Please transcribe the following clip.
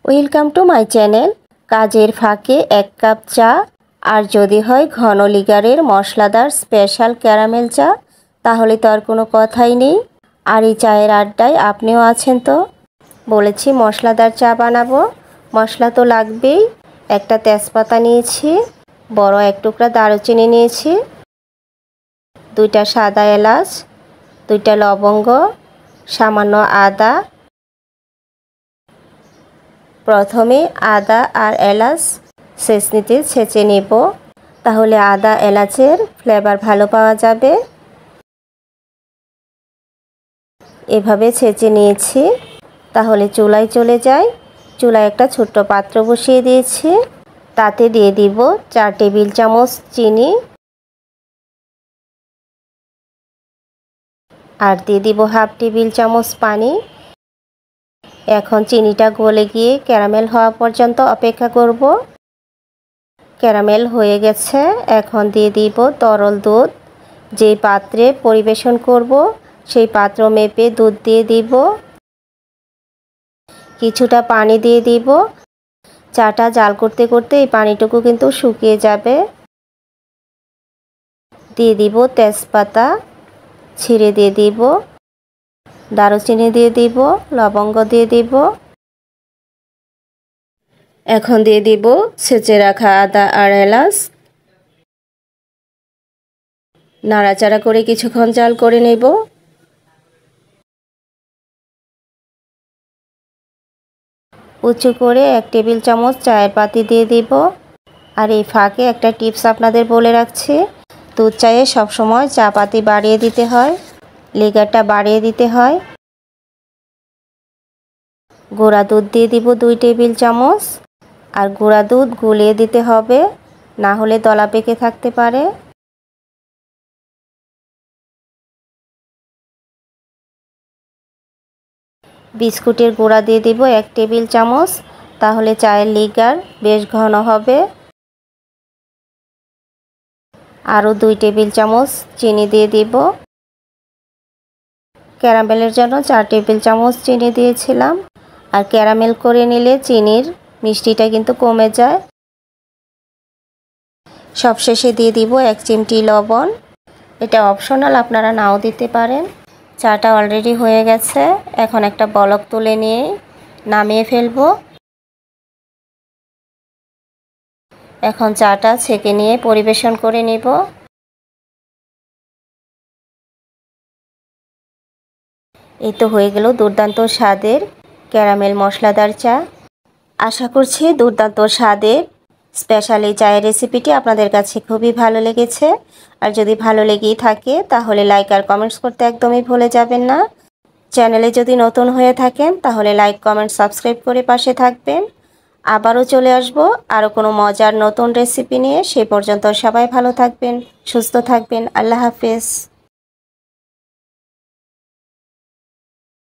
Welcome to my channel. কাজের ফাঁকে 1 cup চা আর যদি হয় ঘন লিগারের মশলাদার স্পেশাল ক্যারামেল চা, তাহলে তো আর কোনো কথাই নেই। আর এই চায়ের আড্ডায় আপনিও আছেন তো। বলেছি মশলাদার চা বানাবো, মশলা তো লাগবেই। একটা তেজপাতা নিয়েছি, বড় 1 টুকরা দারুচিনি নিয়েছি, 2টা সাদা এলাচ, 2টা লবঙ্গ, সামান্য আদা। প্রথমে আদা আর এলাচ ছেঁচনিতে ছেঁচে নেব, তাহলে আদা এলাচের ফ্লেভার ভালো পাওয়া যাবে। এভাবে ছেঁচে নিয়েছি, তাহলে চুলায় চলে যাই। চুলায় একটা ছোট্ট পাত্র বসিয়ে দিয়েছি, তাতে দিয়ে দিব 4 টেবিল চামচ চিনি আর দিয়ে দিব হাফ টেবিল চামচ পানি। এখন চিনিটা গলে গিয়ে ক্যারামেল হওয়া পর্যন্ত অপেক্ষা করব। ক্যারামেল হয়ে গেছে, এখন দিয়ে দিব তরল দুধ। যে পাত্রে পরিবেশন করব সেই পাত্র মেপে দুধ দিয়ে দিব, কিছুটা পানি দিয়ে দিব। চাটা জাল করতে করতে এই পানিটুকু কিন্তু শুকিয়ে যাবে। দিয়ে দিব তেজপাতা ছিঁড়ে দিয়ে দিব, দারুচিনি দিয়ে দিব, লবঙ্গ দিয়ে দিব। এখন দিয়ে দিব ছেঁচে রাখা আদা আর এলাচ। নাড়াচাড়া করে কিছুক্ষণ জাল করে নেব। উঁচু করে 1 টেবিল চামচ চায়ের পাতি দিয়ে দিব। আর এই ফাঁকে একটা টিপস আপনাদের বলে রাখছি, দুধ চায়ে সবসময় চা পাতি বাড়িয়ে দিতে হয়, লিগারটা বাড়িয়ে দিতে হয়। গুঁড়া দুধ দিয়ে দিব 2 টেবিল চামচ, আর গুঁড়া দুধ গুলিয়ে দিতে হবে, না হলে দলা পেকে থাকতে পারে। বিস্কুটের গুঁড়া দিয়ে দিব 1 টেবিল চামচ, তাহলে চায়ের লিগার বেশ ঘন হবে। আরও 2 টেবিল চামচ চিনি দিয়ে দিব। ক্যারামেলের জন্য 4 টেবিল চামচ চিনি দিয়েছিলাম, আর ক্যারামেল করে নিলে চিনির মিষ্টিটা কিন্তু কমে যায়। সবশেষে দিয়ে দিব 1 চিমটি লবণ, এটা অপশনাল, আপনারা নাও দিতে পারেন। চাটা অলরেডি হয়ে গেছে, এখন একটা বলক তুলে নিয়ে নামিয়ে ফেলবো। এখন চাটা ছেঁকে নিয়ে পরিবেশন করে নিব। এই তো হয়ে গেল দুর্দান্ত স্বাদের ক্যারামেল মশলাদার চা। আশা করছি দুর্দান্ত স্বাদের স্পেশাল এই চায়ের রেসিপিটি আপনাদের কাছে খুবই ভালো লেগেছে। আর যদি ভালো লেগেই থাকে তাহলে লাইক আর কমেন্টস করতে একদমই ভুলে যাবেন না। চ্যানেলে যদি নতুন হয়ে থাকেন তাহলে লাইক কমেন্ট সাবস্ক্রাইব করে পাশে থাকবেন। আবারও চলে আসব আরও কোনো মজার নতুন রেসিপি নিয়ে। সেই পর্যন্ত সবাই ভালো থাকবেন, সুস্থ থাকবেন। আল্লাহ হাফেজ।